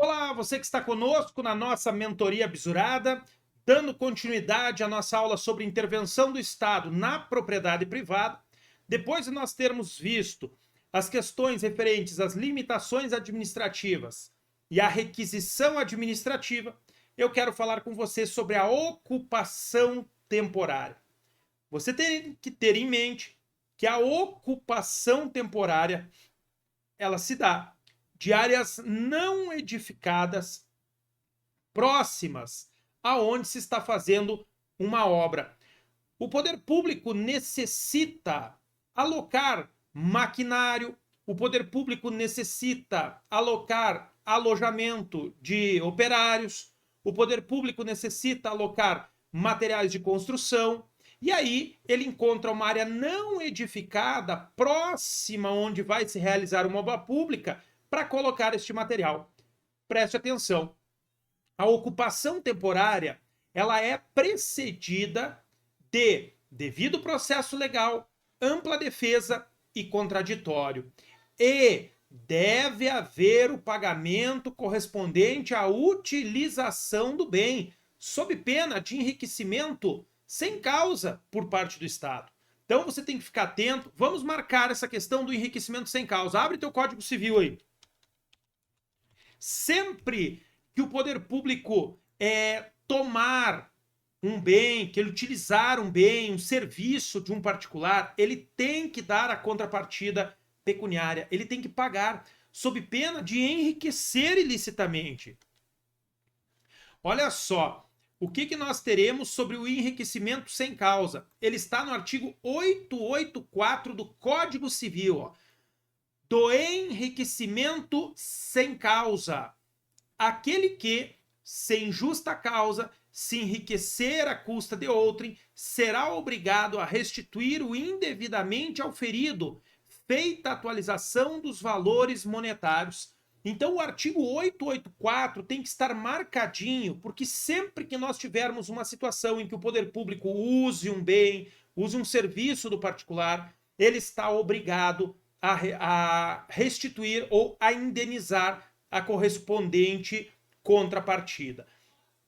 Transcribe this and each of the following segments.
Olá, você que está conosco na nossa mentoria Bisurada, dando continuidade à nossa aula sobre intervenção do Estado na propriedade privada. Depois de nós termos visto as questões referentes às limitações administrativas e à requisição administrativa, eu quero falar com você sobre a ocupação temporária. Você tem que ter em mente que a ocupação temporária ela se dá de áreas não edificadas próximas aonde se está fazendo uma obra. O poder público necessita alocar maquinário, o poder público necessita alocar alojamento de operários, o poder público necessita alocar materiais de construção, e aí ele encontra uma área não edificada próxima onde vai se realizar uma obra pública para colocar este material. Preste atenção. A ocupação temporária, ela é precedida de devido processo legal, ampla defesa e contraditório. E deve haver o pagamento correspondente à utilização do bem, sob pena de enriquecimento sem causa por parte do Estado. Então você tem que ficar atento. Vamos marcar essa questão do enriquecimento sem causa. Abre teu Código Civil aí. Sempre que o poder público tomar um bem, que ele utilizar um bem, um serviço de um particular, ele tem que dar a contrapartida pecuniária, ele tem que pagar, sob pena de enriquecer ilicitamente. Olha só, o que nós teremos sobre o enriquecimento sem causa? Ele está no artigo 884 do Código Civil, ó. Do enriquecimento sem causa. Aquele que, sem justa causa, se enriquecer à custa de outrem, será obrigado a restituir o indevidamente auferido, feita a atualização dos valores monetários. Então o artigo 884 tem que estar marcadinho, porque sempre que nós tivermos uma situação em que o poder público use um bem, use um serviço do particular, ele está obrigado a restituir ou a indenizar a correspondente contrapartida.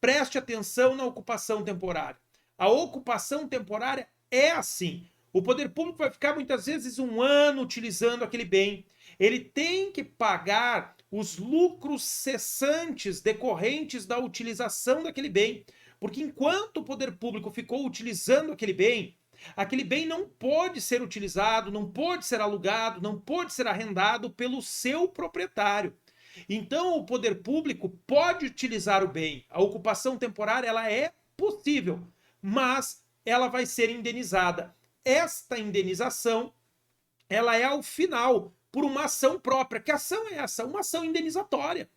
Preste atenção na ocupação temporária. A ocupação temporária é assim. O poder público vai ficar muitas vezes um ano utilizando aquele bem. Ele tem que pagar os lucros cessantes decorrentes da utilização daquele bem. Porque enquanto o poder público ficou utilizando aquele bem não pode ser utilizado, não pode ser alugado, não pode ser arrendado pelo seu proprietário. Então, o poder público pode utilizar o bem. A ocupação temporária ela é possível, mas ela vai ser indenizada. Esta indenização ela é ao final por uma ação própria. Que ação é essa? Uma ação indenizatória.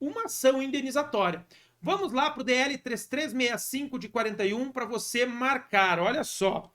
Uma ação indenizatória. Vamos lá para o DL 3365 de 41 para você marcar. Olha só,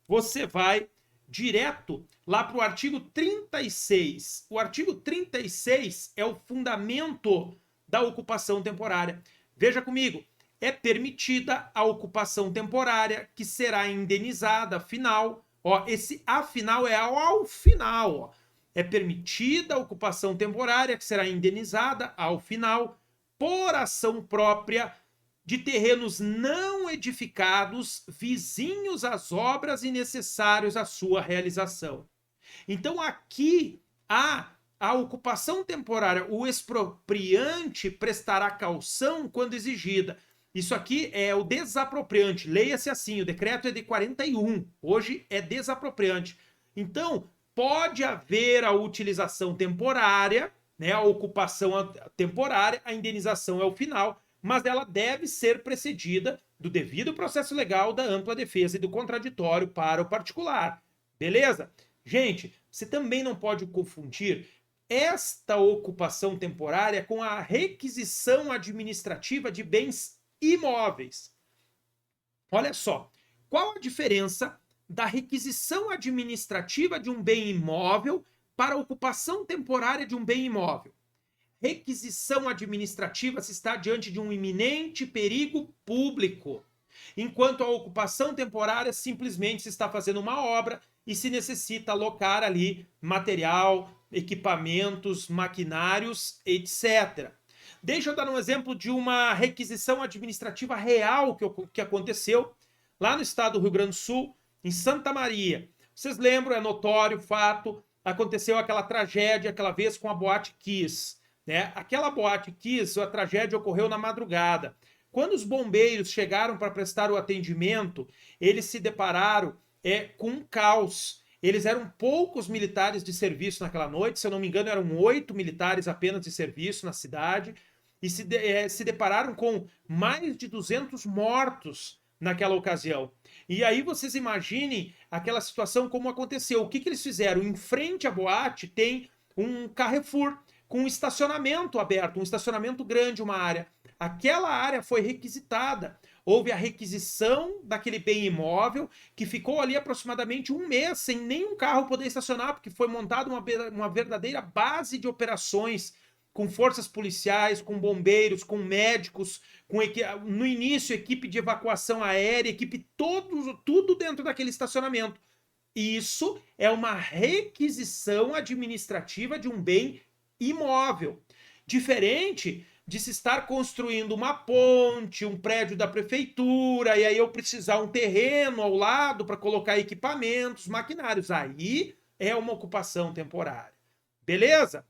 você vai direto lá para o artigo 36. O artigo 36 é o fundamento da ocupação temporária. Veja comigo, é permitida a ocupação temporária que será indenizada, afinal, ó, esse afinal é ao final, ó. É permitida a ocupação temporária que será indenizada ao final por ação própria de terrenos não edificados vizinhos às obras e necessários à sua realização. Então aqui a ocupação temporária, o expropriante prestará caução quando exigida. Isso aqui é o desapropriante, leia-se assim, o decreto é de 41, hoje é desapropriante. Então pode haver a utilização temporária, né, a ocupação temporária, a indenização é o final, mas ela deve ser precedida do devido processo legal, da ampla defesa e do contraditório para o particular. Beleza? Gente, você também não pode confundir esta ocupação temporária com a requisição administrativa de bens imóveis. Olha só, qual a diferença da requisição administrativa de um bem imóvel para a ocupação temporária de um bem imóvel? Requisição administrativa se está diante de um iminente perigo público, enquanto a ocupação temporária simplesmente se está fazendo uma obra e se necessita alocar ali material, equipamentos, maquinários, etc. Deixa eu dar um exemplo de uma requisição administrativa real que aconteceu lá no estado do Rio Grande do Sul, em Santa Maria. Vocês lembram, é notório, fato, aconteceu aquela tragédia aquela vez com a Boate Kiss, né? Aquela Boate Kiss, a tragédia ocorreu na madrugada. Quando os bombeiros chegaram para prestar o atendimento, eles se depararam com um caos. Eles eram poucos militares de serviço naquela noite, se eu não me engano, eram 8 militares apenas de serviço na cidade, e se depararam com mais de 200 mortos naquela ocasião. E aí vocês imaginem aquela situação como aconteceu. O que eles fizeram? Em frente à boate tem um Carrefour com um estacionamento aberto, um estacionamento grande, uma área. Aquela área foi requisitada. Houve a requisição daquele bem imóvel que ficou ali aproximadamente um mês sem nenhum carro poder estacionar, porque foi montada uma verdadeira base de operações com forças policiais, com bombeiros, com médicos, no início equipe de evacuação aérea, equipe tudo dentro daquele estacionamento. Isso é uma requisição administrativa de um bem imóvel. Diferente de se estar construindo uma ponte, um prédio da prefeitura, e aí eu precisar um terreno ao lado para colocar equipamentos, maquinários. Aí é uma ocupação temporária. Beleza?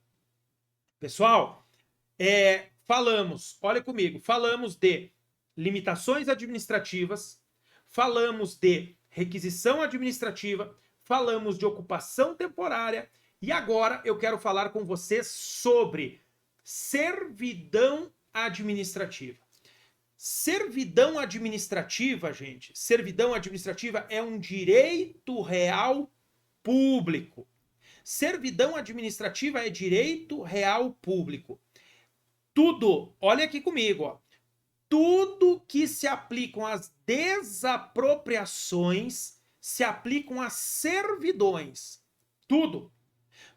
Pessoal, olha comigo, falamos de limitações administrativas, falamos de requisição administrativa, falamos de ocupação temporária, e agora eu quero falar com vocês sobre servidão administrativa. Servidão administrativa, gente, servidão administrativa é um direito real público. Servidão administrativa é direito real público. Tudo, olha aqui comigo, ó, tudo que se aplicam às desapropriações se aplicam às servidões. Tudo.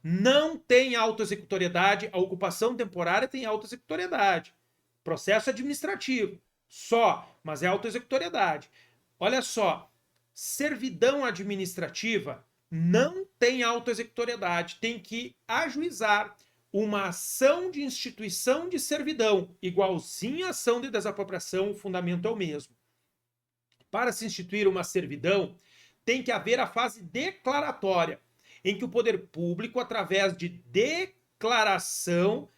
Não tem autoexecutoriedade, a ocupação temporária tem autoexecutoriedade. Processo administrativo, só, mas é autoexecutoriedade. Olha só, servidão administrativa não tem autoexecutoriedade, tem que ajuizar uma ação de instituição de servidão, igualzinho à ação de desapropriação, o fundamento é o mesmo. Para se instituir uma servidão, tem que haver a fase declaratória, em que o poder público, através de declaração,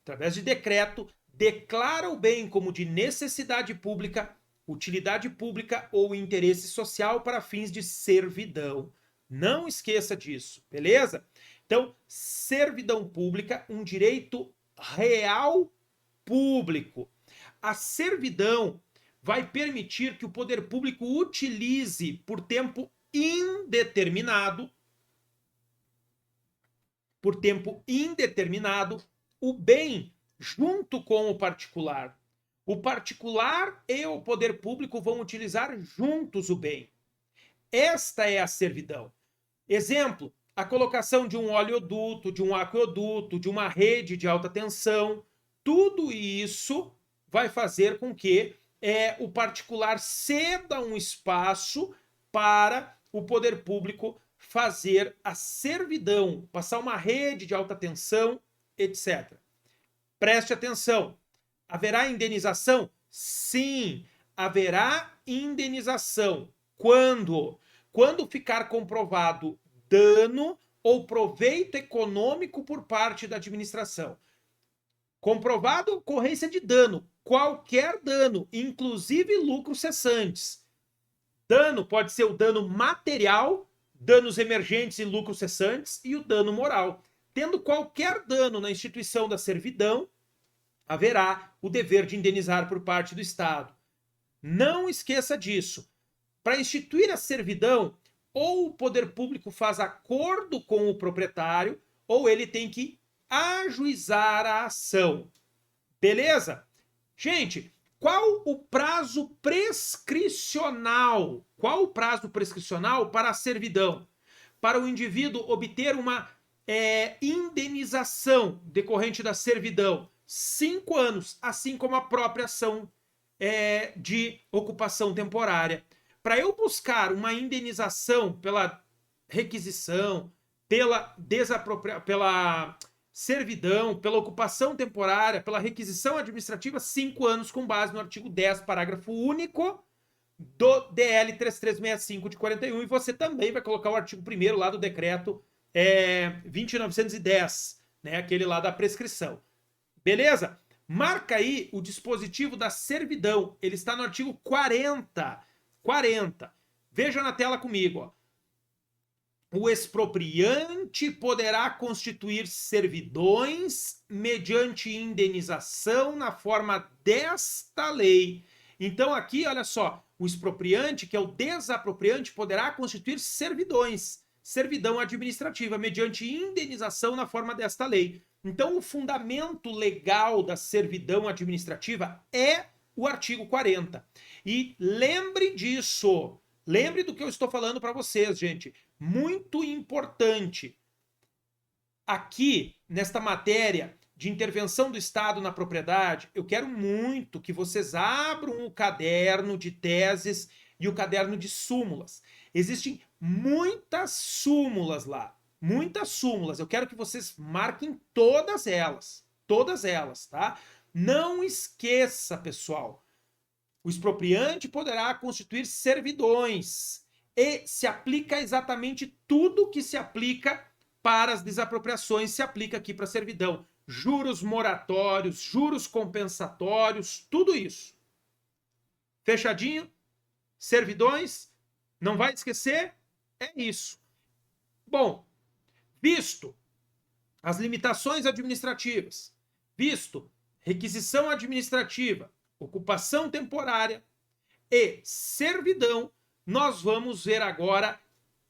através de decreto, declara o bem como de necessidade pública, utilidade pública ou interesse social para fins de servidão. Não esqueça disso, beleza? Então, servidão pública, um direito real público. A servidão vai permitir que o poder público utilize por tempo indeterminado o bem junto com o particular. O particular e o poder público vão utilizar juntos o bem. Esta é a servidão. Exemplo, a colocação de um oleoduto, de um aqueduto, de uma rede de alta tensão, tudo isso vai fazer com que o particular ceda um espaço para o poder público fazer a servidão, passar uma rede de alta tensão, etc. Preste atenção. Haverá indenização? Sim, haverá indenização. Quando? Quando ficar comprovado dano ou proveito econômico por parte da administração. Comprovado ocorrência de dano, qualquer dano, inclusive lucros cessantes. Dano pode ser o dano material, danos emergentes e lucros cessantes, e o dano moral. Tendo qualquer dano na instituição da servidão, haverá o dever de indenizar por parte do Estado. Não esqueça disso. Para instituir a servidão, ou o poder público faz acordo com o proprietário, ou ele tem que ajuizar a ação. Beleza? Gente, qual o prazo prescricional? Qual o prazo prescricional para a servidão? Para o indivíduo obter uma indenização decorrente da servidão? 5 anos, assim como a própria ação de ocupação temporária. Para eu buscar uma indenização pela requisição, pela servidão, pela ocupação temporária, pela requisição administrativa, 5 anos com base no artigo 10, parágrafo único do DL 3365 de 41, e você também vai colocar o artigo 1º lá do decreto 20.910, né, aquele lá da prescrição. Beleza? Marca aí o dispositivo da servidão, ele está no artigo 40. Veja na tela comigo, ó. O expropriante poderá constituir servidões mediante indenização na forma desta lei. Então aqui, olha só, o expropriante, que é o desapropriante, poderá constituir servidões, servidão administrativa, mediante indenização na forma desta lei. Então o fundamento legal da servidão administrativa é o artigo 40. E lembre disso, lembre do que eu estou falando para vocês, gente. Muito importante. Aqui, nesta matéria de intervenção do Estado na propriedade, eu quero muito que vocês abram o caderno de teses e o caderno de súmulas. Existem muitas súmulas lá, muitas súmulas. Eu quero que vocês marquem todas elas, tá? Não esqueça, pessoal, o expropriante poderá constituir servidões e se aplica exatamente tudo que se aplica para as desapropriações, se aplica aqui para a servidão. Juros moratórios, juros compensatórios, tudo isso. Fechadinho? Servidões? Não vai esquecer? É isso. Bom, visto as limitações administrativas, visto requisição administrativa, ocupação temporária e servidão, nós vamos ver agora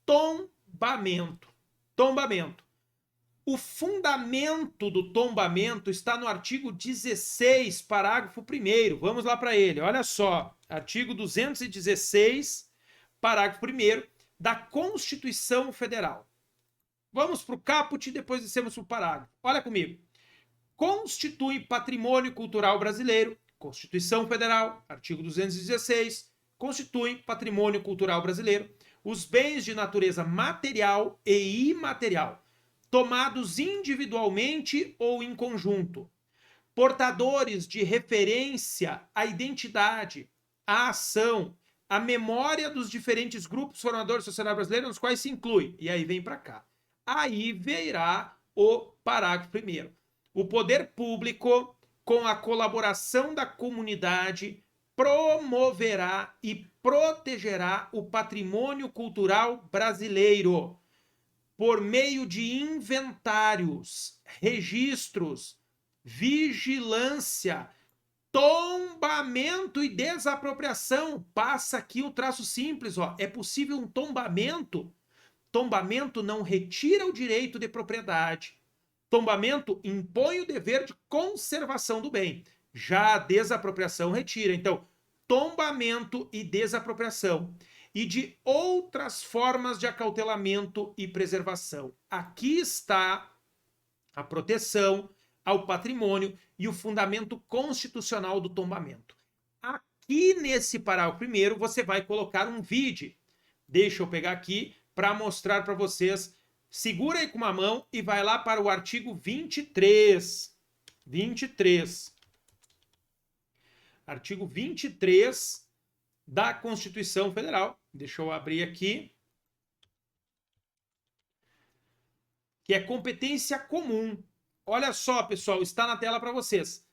tombamento. Tombamento. O fundamento do tombamento está no artigo 16, parágrafo 1º. Vamos lá para ele. Olha só, artigo 216, parágrafo 1º da Constituição Federal. Vamos para o caput e depois descemos para o parágrafo. Olha comigo. Constitui patrimônio cultural brasileiro, Constituição Federal, artigo 216, constitui patrimônio cultural brasileiro os bens de natureza material e imaterial, tomados individualmente ou em conjunto, portadores de referência à identidade, à ação, à memória dos diferentes grupos formadores da sociedade brasileira, nos quais se inclui. E aí vem para cá. Aí virá o parágrafo 1º. O poder público, com a colaboração da comunidade, promoverá e protegerá o patrimônio cultural brasileiro por meio de inventários, registros, vigilância, tombamento e desapropriação. Passa aqui o traço simples, ó. É possível um tombamento. Tombamento não retira o direito de propriedade. Tombamento impõe o dever de conservação do bem. Já a desapropriação retira. Então, tombamento e desapropriação. E de outras formas de acautelamento e preservação. Aqui está a proteção ao patrimônio e o fundamento constitucional do tombamento. Aqui nesse parágrafo 1º, você vai colocar um vídeo. Deixa eu pegar aqui para mostrar para vocês. Segura aí com uma mão e vai lá para o artigo 23. 23. Artigo 23 da Constituição Federal. Deixa eu abrir aqui. Que é competência comum. Olha só, pessoal, está na tela para vocês.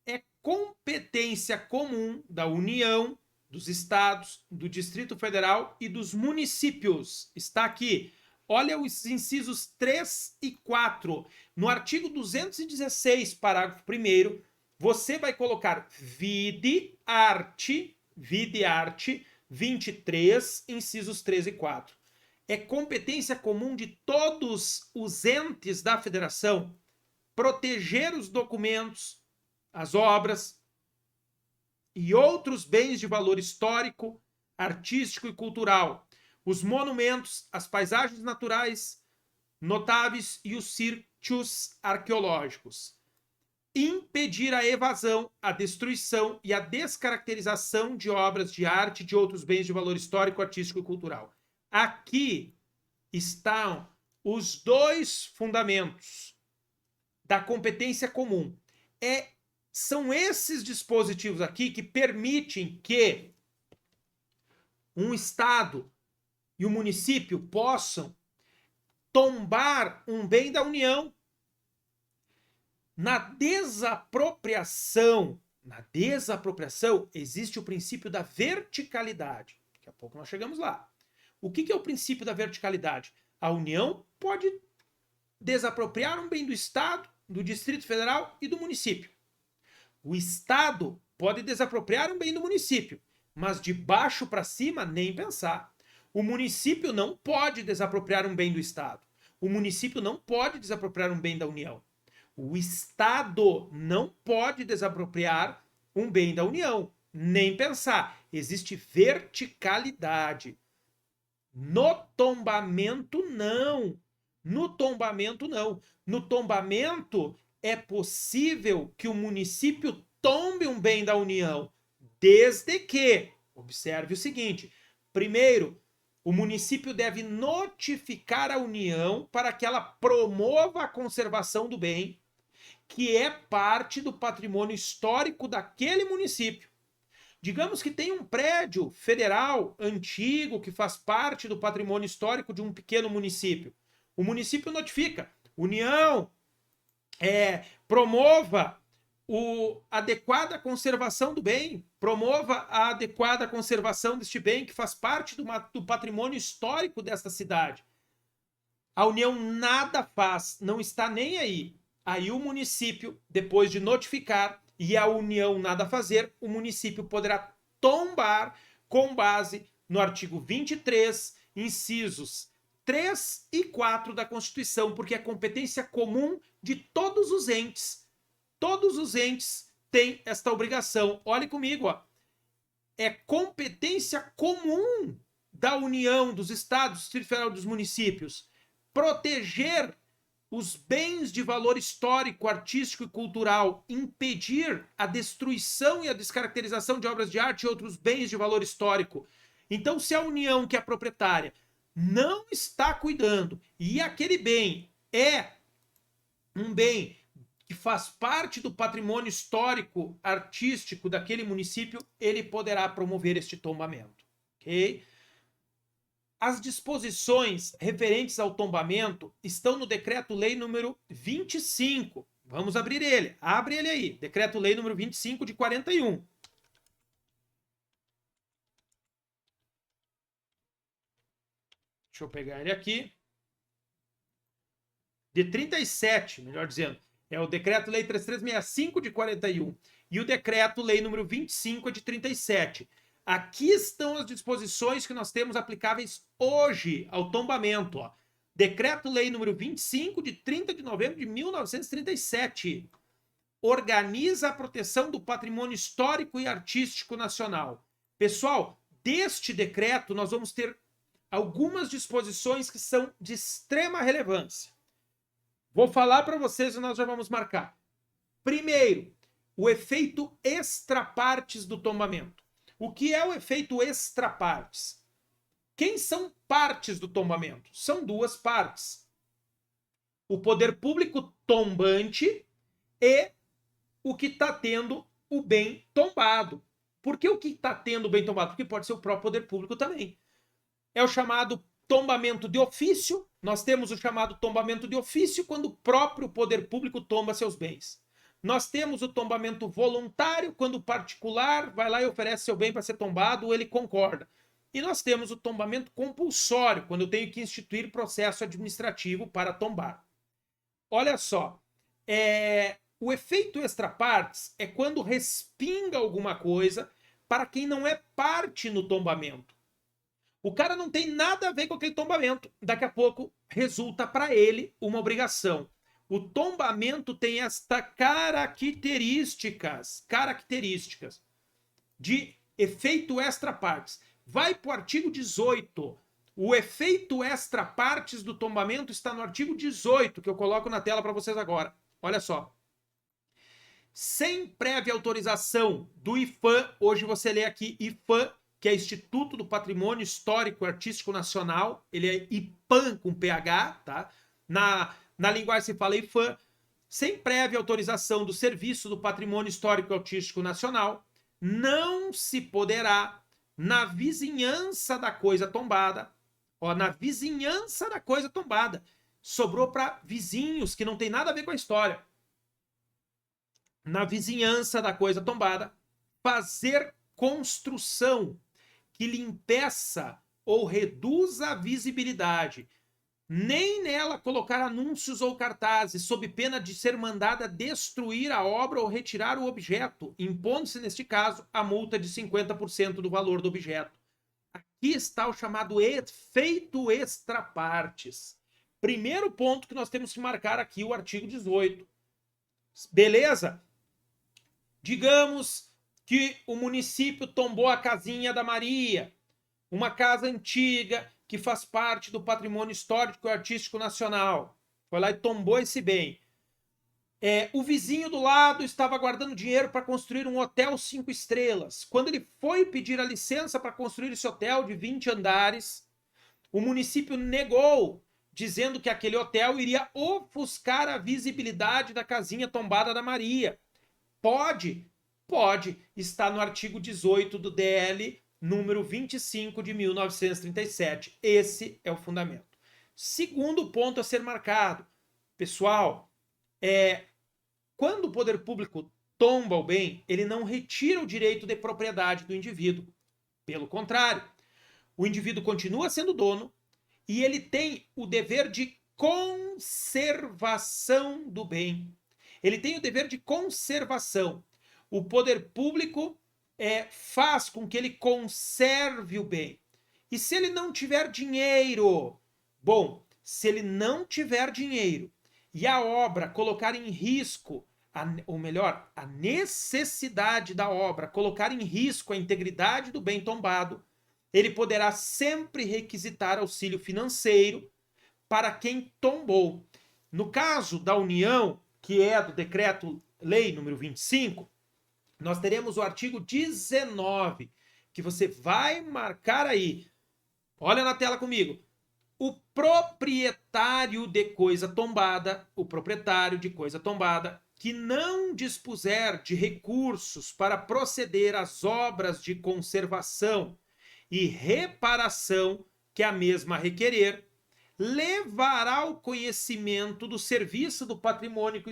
É competência comum da União, dos estados, do Distrito Federal e dos municípios. Está aqui. Olha os incisos 3 e 4. No artigo 216, parágrafo 1º, você vai colocar vide arte 23, incisos 3 e 4. É competência comum de todos os entes da federação proteger os documentos, as obras e outros bens de valor histórico, artístico e cultural, os monumentos, as paisagens naturais notáveis e os sítios arqueológicos. Impedir a evasão, a destruição e a descaracterização de obras de arte e de outros bens de valor histórico, artístico e cultural. Aqui estão os dois fundamentos da competência comum. São esses dispositivos aqui que permitem que um estado e o município possam tombar um bem da União. Na desapropriação existe o princípio da verticalidade. Daqui a pouco nós chegamos lá. O que é o princípio da verticalidade? A União pode desapropriar um bem do Estado, do Distrito Federal e do município. O Estado pode desapropriar um bem do município, mas de baixo para cima, nem pensar. O município não pode desapropriar um bem do Estado. O município não pode desapropriar um bem da União. O Estado não pode desapropriar um bem da União. Nem pensar. Existe verticalidade. No tombamento, não. No tombamento, não. No tombamento, é possível que o município tombe um bem da União, desde que, observe o seguinte, primeiro, o município deve notificar a União para que ela promova a conservação do bem, que é parte do patrimônio histórico daquele município. Digamos que tem um prédio federal antigo que faz parte do patrimônio histórico de um pequeno município. O município notifica, União, promova a adequada conservação do bem, promova a adequada conservação deste bem que faz parte do patrimônio histórico desta cidade. A União nada faz, não está nem aí. Aí o município, depois de notificar e a União nada fazer, o município poderá tombar com base no artigo 23, incisos 3 e 4 da Constituição, porque é competência comum de todos os entes. Todos os entes têm esta obrigação. Olhe comigo, ó. É competência comum da União, dos estados, do Distrito Federal, dos municípios, proteger os bens de valor histórico, artístico e cultural, impedir a destruição e a descaracterização de obras de arte e outros bens de valor histórico. Então, se a União, que é proprietária, não está cuidando e aquele bem é um bem que faz parte do patrimônio histórico, artístico daquele município, ele poderá promover este tombamento. Ok? As disposições referentes ao tombamento estão no Decreto-Lei número 25. Vamos abrir ele. Abre ele aí. Decreto-Lei número 25 de 41. Deixa eu pegar ele aqui. De 37, melhor dizendo. É o Decreto-Lei 3365 de 41. E o Decreto-Lei número 25 é de 37. Aqui estão as disposições que nós temos aplicáveis hoje ao tombamento. Ó. Decreto-Lei número 25, de 30 de novembro de 1937. Organiza a proteção do patrimônio histórico e artístico nacional. Pessoal, deste decreto nós vamos ter algumas disposições que são de extrema relevância. Vou falar para vocês e nós já vamos marcar. Primeiro, o efeito extra-partes do tombamento. O que é o efeito extra-partes? Quem são partes do tombamento? São duas partes. O poder público tombante e o que está tendo o bem tombado. Por que o que está tendo o bem tombado? Porque pode ser o próprio poder público também. É o chamado tombamento de ofício. Nós temos o chamado tombamento de ofício quando o próprio poder público tomba seus bens. Nós temos o tombamento voluntário, quando o particular vai lá e oferece seu bem para ser tombado, ou ele concorda. E nós temos o tombamento compulsório, quando eu tenho que instituir processo administrativo para tombar. Olha só, o efeito extra-partes é quando respinga alguma coisa para quem não é parte no tombamento. O cara não tem nada a ver com aquele tombamento. Daqui a pouco resulta para ele uma obrigação. O tombamento tem estas características de efeito extra-partes. Vai para o artigo 18. O efeito extra-partes do tombamento está no artigo 18, que eu coloco na tela para vocês agora. Olha só. Sem prévia autorização do IPHAN, hoje você lê aqui IPHAN, que é Instituto do Patrimônio Histórico e Artístico Nacional, ele é IPAN com PH, tá? Na linguagem se fala IPHAN. sem prévia autorização do Serviço do Patrimônio Histórico e Artístico Nacional, não se poderá, na vizinhança da coisa tombada, na vizinhança da coisa tombada, sobrou para vizinhos que não tem nada a ver com a história, na vizinhança da coisa tombada, fazer construção que lhe impeça ou reduza a visibilidade, nem nela colocar anúncios ou cartazes, sob pena de ser mandada destruir a obra ou retirar o objeto, impondo-se, neste caso, a multa de 50% do valor do objeto. Aqui está o chamado efeito extra partes. Primeiro ponto que nós temos que marcar aqui, o artigo 18. Beleza? Digamos que o município tombou a casinha da Maria, uma casa antiga que faz parte do patrimônio histórico e artístico nacional. Foi lá e tombou esse bem. O vizinho do lado estava guardando dinheiro para construir um hotel 5 estrelas. Quando ele foi pedir a licença para construir esse hotel de 20 andares, o município negou, dizendo que aquele hotel iria ofuscar a visibilidade da casinha tombada da Maria. Pode, está no artigo 18 do DL, número 25 de 1937. Esse é o fundamento. Segundo ponto a ser marcado, pessoal, quando o poder público tomba o bem, ele não retira o direito de propriedade do indivíduo. Pelo contrário, o indivíduo continua sendo dono e ele tem o dever de conservação do bem. Ele tem o dever de conservação. O poder público faz com que ele conserve o bem. E se ele não tiver dinheiro? Bom, se ele não tiver dinheiro e a obra colocar em risco, ou melhor, a necessidade da obra colocar em risco a integridade do bem tombado, ele poderá sempre requisitar auxílio financeiro para quem tombou. No caso da União, que é do Decreto-Lei número 25, nós teremos o artigo 19, que você vai marcar aí. Olha na tela comigo. O proprietário de coisa tombada, que não dispuser de recursos para proceder às obras de conservação e reparação que a mesma requerer, levará ao conhecimento do Serviço do Patrimônio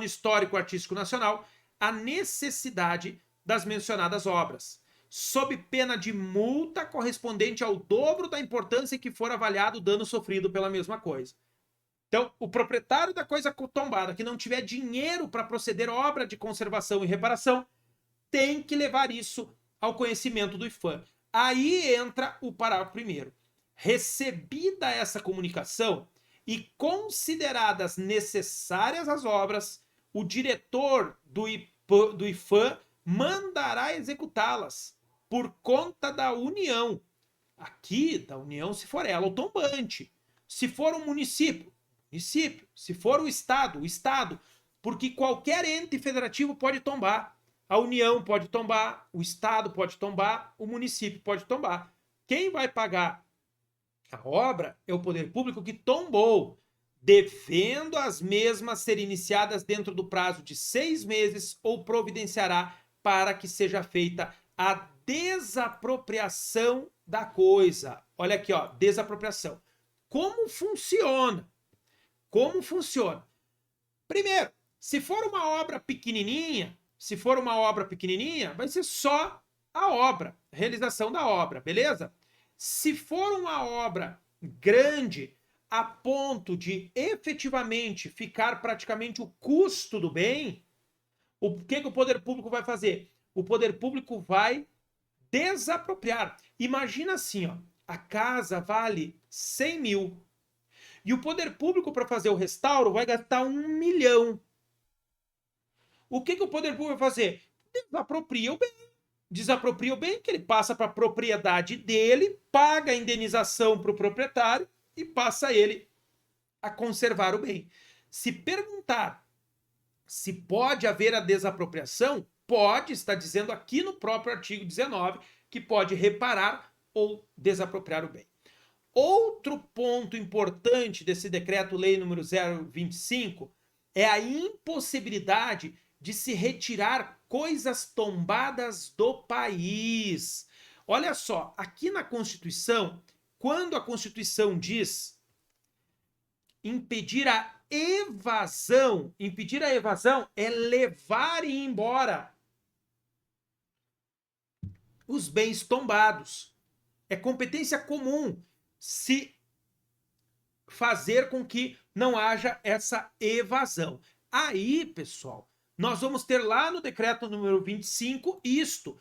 Histórico Artístico Nacional a necessidade das mencionadas obras, sob pena de multa correspondente ao dobro da importância que for avaliado o dano sofrido pela mesma coisa. Então, o proprietário da coisa tombada que não tiver dinheiro para proceder à obra de conservação e reparação tem que levar isso ao conhecimento do IPHAN. Aí entra o parágrafo primeiro. Recebida essa comunicação e consideradas necessárias as obras, o diretor do IPHAN mandará executá-las por conta da União. Aqui, da União, se for ela o tombante. Se for um município. Se for o Estado, porque qualquer ente federativo pode tombar. A União pode tombar, o Estado pode tombar, o município pode tombar. Quem vai pagar a obra é o poder público que tombou, devendo as mesmas ser iniciadas dentro do prazo de 6 meses ou providenciará para que seja feita a desapropriação da coisa. Olha aqui, ó, desapropriação. Como funciona? Primeiro, se for uma obra pequenininha, vai ser só a obra, realização da obra, beleza? Se for uma obra grande, a ponto de efetivamente ficar praticamente o custo do bem, o que o poder público vai fazer? O poder público vai desapropriar. Imagina assim, ó, a casa vale 100 mil e o poder público, para fazer o restauro, vai gastar 1 milhão. O que o poder público vai fazer? Desapropria o bem. Desapropria o bem, que ele passa para a propriedade dele, paga a indenização para o proprietário e passa ele a conservar o bem. Se perguntar se pode haver a desapropriação, pode, está dizendo aqui no próprio artigo 19, que pode reparar ou desapropriar o bem. Outro ponto importante desse decreto-lei número 025 é a impossibilidade de se retirar coisas tombadas do país. Olha só, aqui na Constituição, quando a Constituição diz impedir a evasão é levar e ir embora os bens tombados. É competência comum se fazer com que não haja essa evasão. Aí, pessoal, nós vamos ter lá no decreto número 25 isto.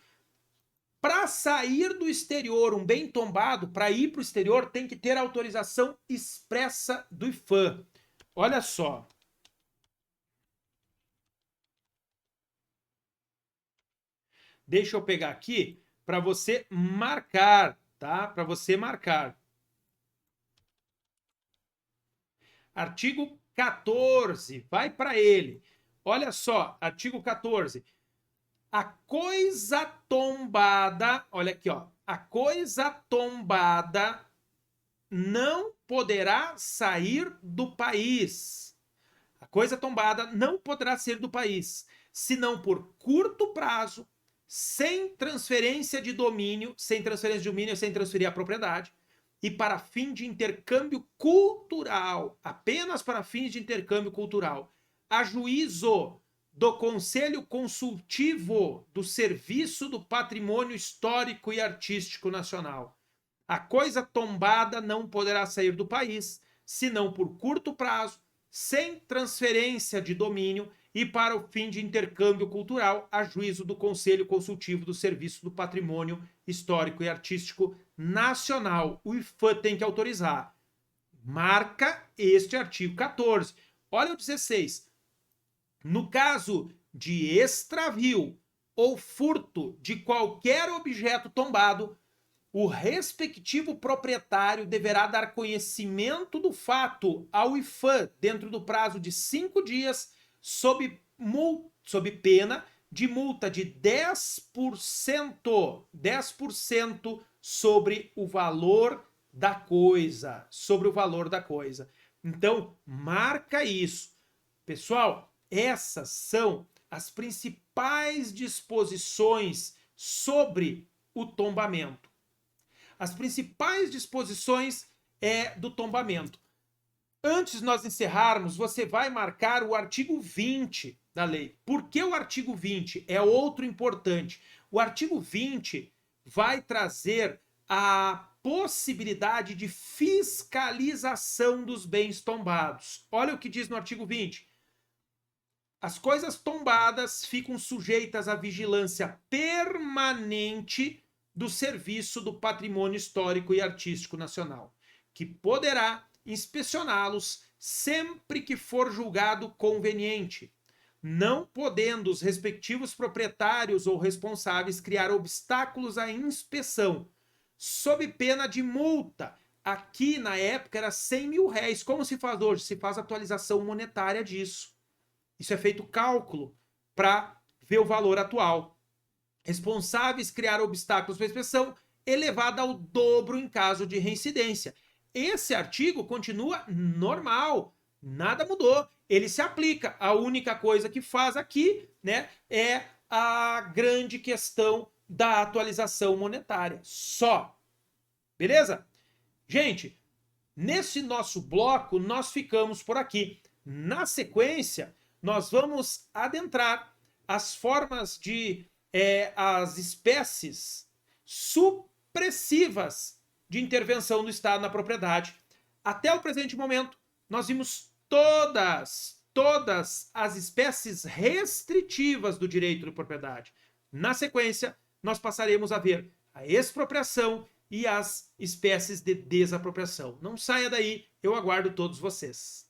Para sair do exterior, um bem tombado, para ir para o exterior, tem que ter autorização expressa do IPHAN. Olha só. Deixa eu pegar aqui para você marcar, tá? Para você marcar. Artigo 14, vai para ele. Olha só, artigo 14. A coisa tombada, olha aqui, ó. A coisa tombada não poderá sair do país. A coisa tombada não poderá sair do país, senão por curto prazo, sem transferência de domínio, sem transferir a propriedade, e para fim de intercâmbio cultural, apenas para fins de intercâmbio cultural, a juízo do Conselho Consultivo do Serviço do Patrimônio Histórico e Artístico Nacional. A coisa tombada não poderá sair do país, senão por curto prazo, sem transferência de domínio e para o fim de intercâmbio cultural, a juízo do Conselho Consultivo do Serviço do Patrimônio Histórico e Artístico Nacional. O IPHAN tem que autorizar. Marca este artigo 14. Olha o 16. No caso de extravio ou furto de qualquer objeto tombado, o respectivo proprietário deverá dar conhecimento do fato ao IPHAN dentro do prazo de 5 dias, sob pena de multa de 10% sobre o valor da coisa. Então, marca isso. Pessoal, essas são as principais disposições sobre o tombamento. As principais disposições do tombamento. Antes de nós encerrarmos, você vai marcar o artigo 20 da lei. Por que o artigo 20? É outro importante. O artigo 20 vai trazer a possibilidade de fiscalização dos bens tombados. Olha o que diz no artigo 20. As coisas tombadas ficam sujeitas à vigilância permanente do Serviço do Patrimônio Histórico e Artístico Nacional, que poderá inspecioná-los sempre que for julgado conveniente, não podendo os respectivos proprietários ou responsáveis criar obstáculos à inspeção, sob pena de multa. Aqui, na época, era 100 mil réis. Como se faz hoje? Se faz atualização monetária disso. Isso é feito cálculo para ver o valor atual. Responsáveis criar obstáculos para a inspeção, elevada ao dobro em caso de reincidência. Esse artigo continua normal, nada mudou, ele se aplica. A única coisa que faz aqui, né, é a grande questão da atualização monetária, só. Beleza? Gente, nesse nosso bloco nós ficamos por aqui. Na sequência, nós vamos adentrar as formas de as espécies supressivas de intervenção do Estado na propriedade. Até o presente momento, nós vimos todas as espécies restritivas do direito de propriedade. Na sequência, nós passaremos a ver a expropriação e as espécies de desapropriação. Não saia daí, eu aguardo todos vocês.